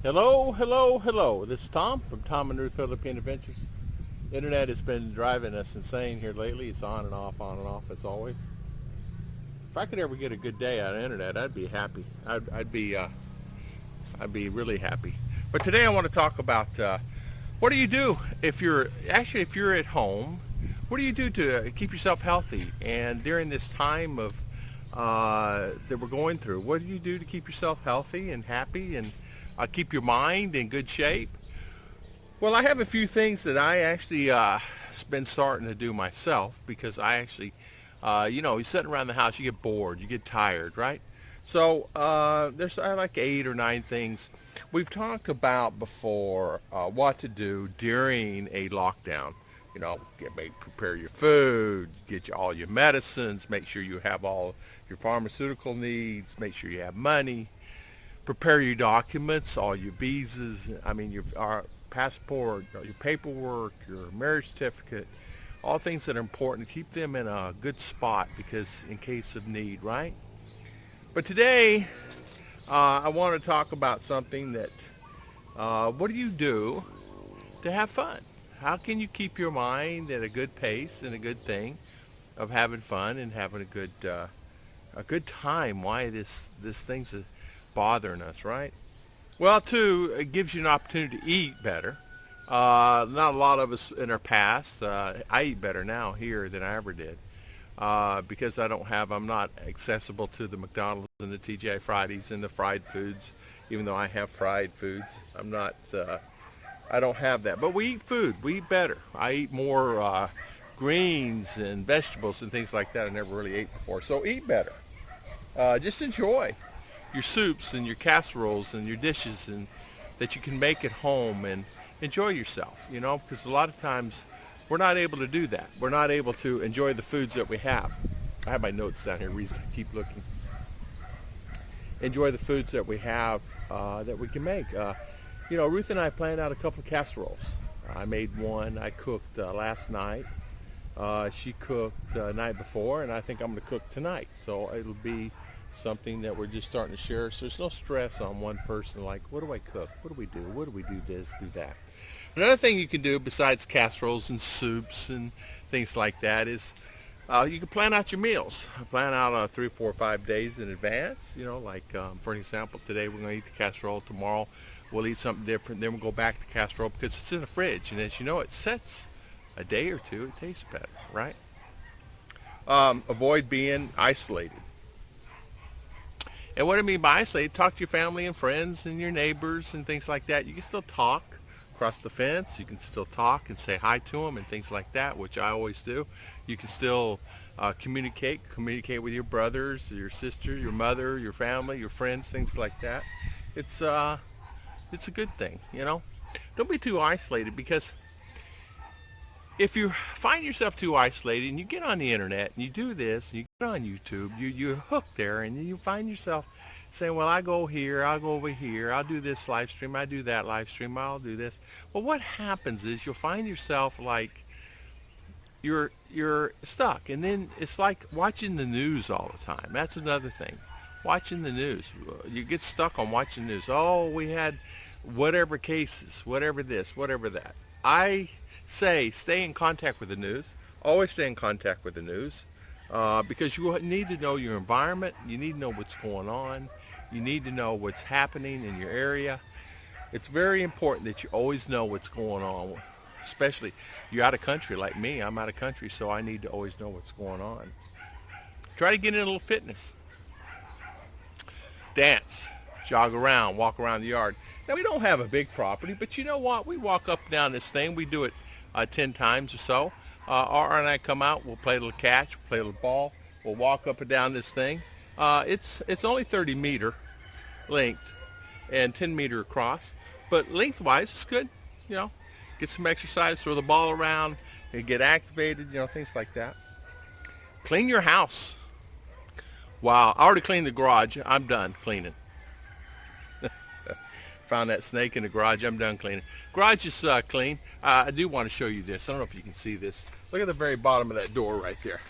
Hello, hello, hello. This is Tom from Tom and Ruth Philippine Adventures. Internet has been driving us insane here lately. It's on and off as always. If I could ever get a good day out of internet, I'd be happy. I'd be really happy. But today I want to talk about what do you do if you're at home. What do you do to keep yourself healthy? And during this time of that we're going through, what do you do to keep yourself healthy and happy and keep your mind in good shape? Well, I have a few things that I actually been starting to do myself because I actually, you're sitting around the house, you get bored, you get tired, right? So there's like 8 or 9 things we've talked about before what to do during a lockdown. Prepare your food, all your medicines, make sure you have all your pharmaceutical needs, make sure you have money, prepare your documents, all your visas, your passport, your paperwork, your marriage certificate, all things that are important to keep them in a good spot because in case of need, right? But today, I want to talk about something that, what do you do to have fun? How can you keep your mind at a good pace and a good thing of having fun and having a good time? Why this thing's bothering us, right? Well, too, it gives you an opportunity to eat better. Not a lot of us in our past. I eat better now here than I ever did because I'm not accessible to the McDonald's and the TGI Fridays and the fried foods. Even though I have fried foods, I don't have that. But we eat food. We eat better. I eat more greens and vegetables and things like that I never really ate before. So eat better. Just enjoy your soups and your casseroles and your dishes and that you can make at home and enjoy yourself, because a lot of times we're not able to do that. We're not able to enjoy the foods that we have. I have my notes down here, reason I keep looking. Enjoy the foods that we have that we can make. Ruth and I planned out a couple of casseroles. I made one I cooked last night. She cooked the night before, and I think I'm going to cook tonight. So it'll be something that we're just starting to share. So there's no stress on one person like, what do I cook? What do we do? What do we do this, do that? Another thing you can do besides casseroles and soups and things like that is you can plan out your meals. Plan out 3, 4, 5 days in advance. For an example, today we're going to eat the casserole. Tomorrow we'll eat something different. Then we'll go back to casserole because it's in the fridge. And as you know, it sets a day or two. It tastes better, right? Avoid being isolated. And what I mean by isolated, talk to your family and friends and your neighbors and things like that. You can still talk across the fence. You can still talk and say hi to them and things like that, which I always do. You can still communicate with your brothers, your sister, your mother, your family, your friends, things like that. It's a good thing. Don't be too isolated because if you find yourself too isolated and you get on the internet and you do this and you get on YouTube, you hook there and you find yourself saying, well, I go here, I'll go over here, I'll do this live stream, I do that live stream, I'll do this. Well, what happens is you'll find yourself like you're stuck, and then it's like watching the news all the time. That's another thing. Watching the news. You get stuck on watching the news. Oh, we had whatever cases, whatever this, whatever that. I say stay in contact with the news. Always stay in contact with the news because you need to know your environment. You need to know what's going on. You need to know what's happening in your area. It's very important that you always know what's going on, especially you're out of country like me. I'm out of country, so I need to always know what's going on. Try to get in a little fitness. Dance, jog around, walk around the yard. Now, we don't have a big property, but you know what? We walk up and down this thing. We do it 10 times or so. R and I come out. We'll play a little catch, we'll play a little ball. We'll walk up and down this thing. It's only 30-meter length and 10-meter across, but lengthwise it's good. Get some exercise, throw the ball around, and get activated. Things like that. Clean your house. Wow, I already cleaned the garage. I'm done cleaning. Found that snake in the garage. I'm done cleaning. Garage is clean. I do want to show you this. I don't know if you can see this. Look at the very bottom of that door right there.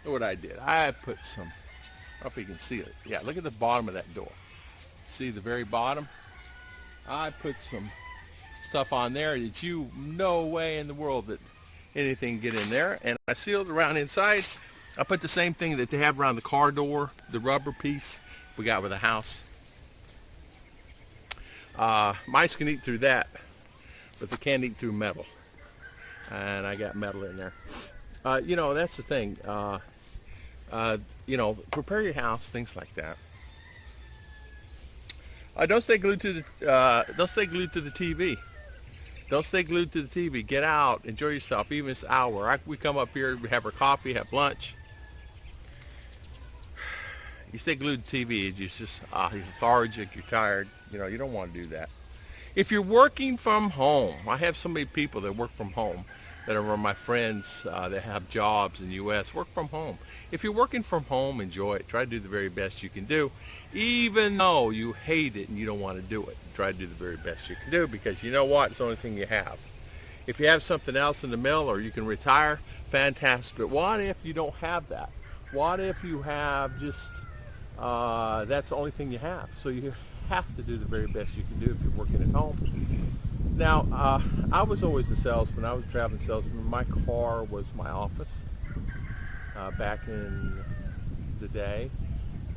Look what I did. I put some, I don't know if you can see it. Yeah, look at the bottom of that door. See the very bottom? I put some stuff on there that you no way in the world that anything can get in there. And I sealed around inside. I put the same thing that they have around the car door, the rubber piece we got with the house. Mice can eat through that, but they can't eat through metal. And I got metal in there. That's the thing. Prepare your house, things like that. Don't stay glued to the TV. Don't stay glued to the TV. Get out, enjoy yourself, even this hour. We come up here, we have our coffee, have lunch. You stay glued to TV, you're just you're lethargic, you're tired. You don't want to do that. If you're working from home, I have so many people that work from home that are my friends that have jobs in the U.S. Work from home. If you're working from home, enjoy it. Try to do the very best you can do, even though you hate it and you don't want to do it. Try to do the very best you can do, because you know what? It's the only thing you have. If you have something else in the mill or you can retire, fantastic. But what if you don't have that? What if you have just, that's the only thing you have? So you have to do the very best you can do if you're working at home. Now, I was always a salesman. I was a traveling salesman. My car was my office back in the day.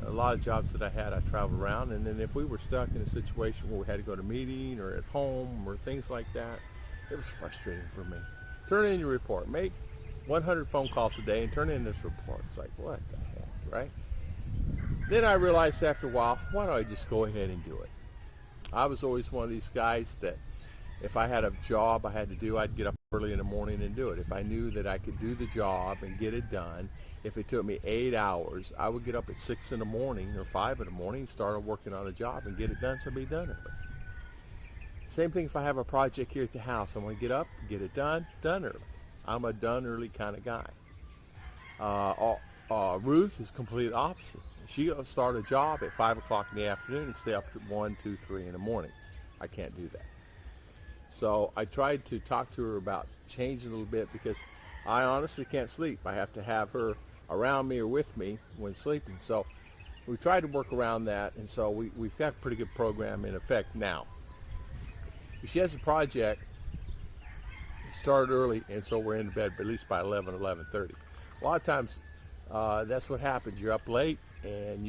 A lot of jobs that I had, I traveled around. And then if we were stuck in a situation where we had to go to a meeting or at home or things like that, it was frustrating for me. Turn in your report. Make 100 phone calls a day and turn in this report. It's like, what the heck, right? Then I realized after a while, why don't I just go ahead and do it? I was always one of these guys that if I had a job I had to do, I'd get up early in the morning and do it. If I knew that I could do the job and get it done, if it took me 8 hours, I would get up at 6 in the morning or 5 in the morning and start working on the job and get it done so it'd be done early. Same thing if I have a project here at the house. I want to get up, get it done early. I'm a done early kind of guy. Ruth is completely opposite. She'll start a job at 5 o'clock in the afternoon and stay up to 1, 2, 3 in the morning. I can't do that. So I tried to talk to her about changing a little bit, because I honestly can't sleep. I have to have her around me or with me when sleeping. So we tried to work around that, and so we've got a pretty good program in effect now. If she has a project, start early, and so we're in bed at least by 11, 11:30. A lot of times that's what happens. You're up late, and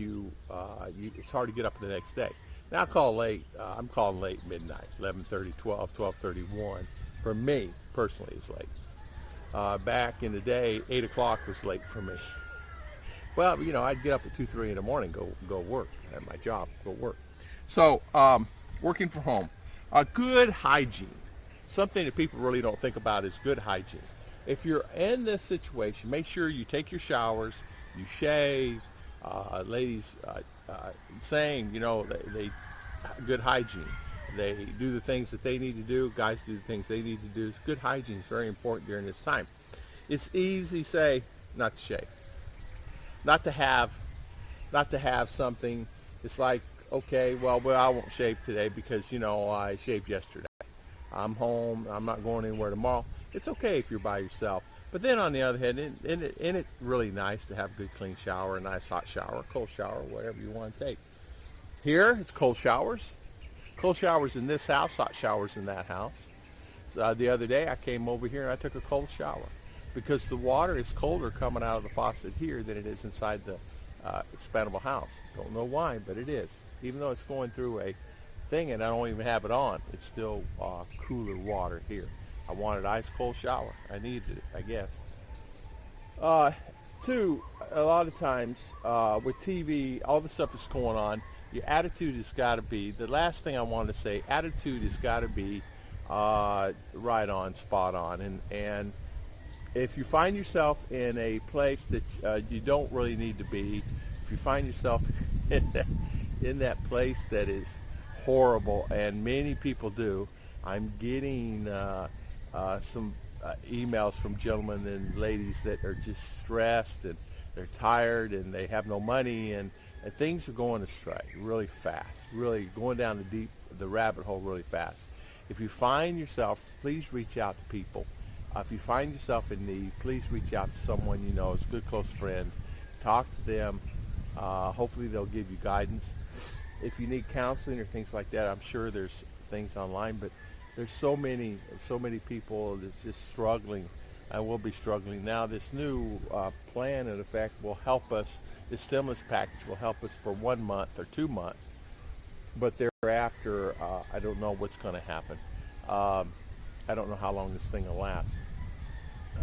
it's hard to get up the next day. Now I call late. I'm calling late midnight, 11:30, 12, 12:31. For me personally, it's late. Back in the day, 8 o'clock was late for me. Well, I'd get up at 2, 3 in the morning, go work at my job, go work. So working from home, good hygiene. Something that people really don't think about is good hygiene. If you're in this situation, make sure you take your showers, you shave. Ladies, same, they good hygiene. They do the things that they need to do. Guys do the things they need to do. Good hygiene is very important during this time. It's easy to say not to shave, not to have something. It's like, okay, well, I won't shave today because I shaved yesterday. I'm home. I'm not going anywhere tomorrow. It's okay if you're by yourself. But then on the other hand, isn't it really nice to have a good clean shower, a nice hot shower, cold shower, whatever you want to take. Here, it's cold showers. Cold showers in this house, hot showers in that house. The other day, I came over here and I took a cold shower because the water is colder coming out of the faucet here than it is inside the expandable house. Don't know why, but it is. Even though it's going through a thing and I don't even have it on, it's still cooler water here. I wanted ice cold shower. I needed it, I guess. Two, a lot of times with TV, all the stuff that's going on, your attitude has got to be, the last thing I wanted to say, attitude has got to be right on, spot on. And if you find yourself in a place that you don't really need to be, if you find yourself in that place that is horrible, and many people do, I'm getting some emails from gentlemen and ladies that are just stressed and they're tired and they have no money and things are going astray really fast, really going down the rabbit hole really fast. If you find yourself, please reach out to people. If you find yourself in need, please reach out to someone you know, it's a good close friend. Talk to them. Hopefully they'll give you guidance. if you need counseling or things like that, I'm sure there's things online, but there's so many people that's just struggling and will be struggling. Now this new plan in effect will help us, this stimulus package will help us for 1 month or 2 months, but thereafter, I don't know what's going to happen. Um, I don't know how long this thing will last,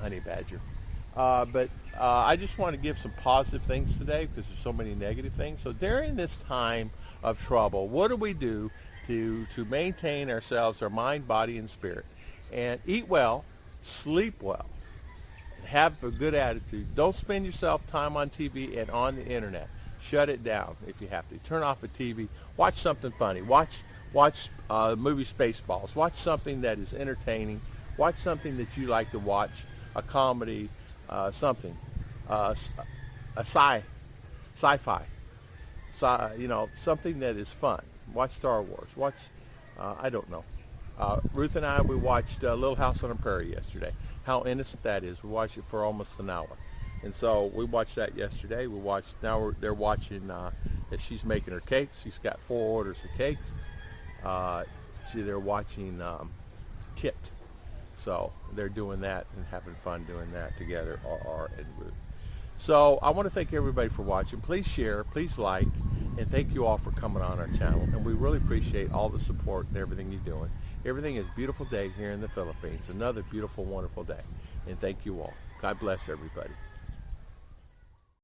honey badger. But I just want to give some positive things today because there's so many negative things. So during this time of trouble, what do we do to maintain ourselves, our mind, body, and spirit? And eat well, sleep well, have a good attitude. Don't spend yourself time on TV and on the internet. Shut it down if you have to. Turn off the TV. Watch something funny. Watch movie Spaceballs. Watch something that is entertaining. Watch something that you like to watch. A comedy, something, a sci-fi, something that is fun. Watch Star Wars. Watch, I don't know. Ruth and I, we watched Little House on the Prairie yesterday. How innocent that is. We watched it for almost an hour. And so we watched that yesterday. They're watching, as she's making her cakes. She's got 4 orders of cakes. They're watching Kit. So they're doing that and having fun doing that together, R and Ruth. So I want to thank everybody for watching. Please share, please like, and thank you all for coming on our channel. And we really appreciate all the support and everything you're doing. Everything is a beautiful day here in the Philippines. Another beautiful, wonderful day. And thank you all. God bless everybody.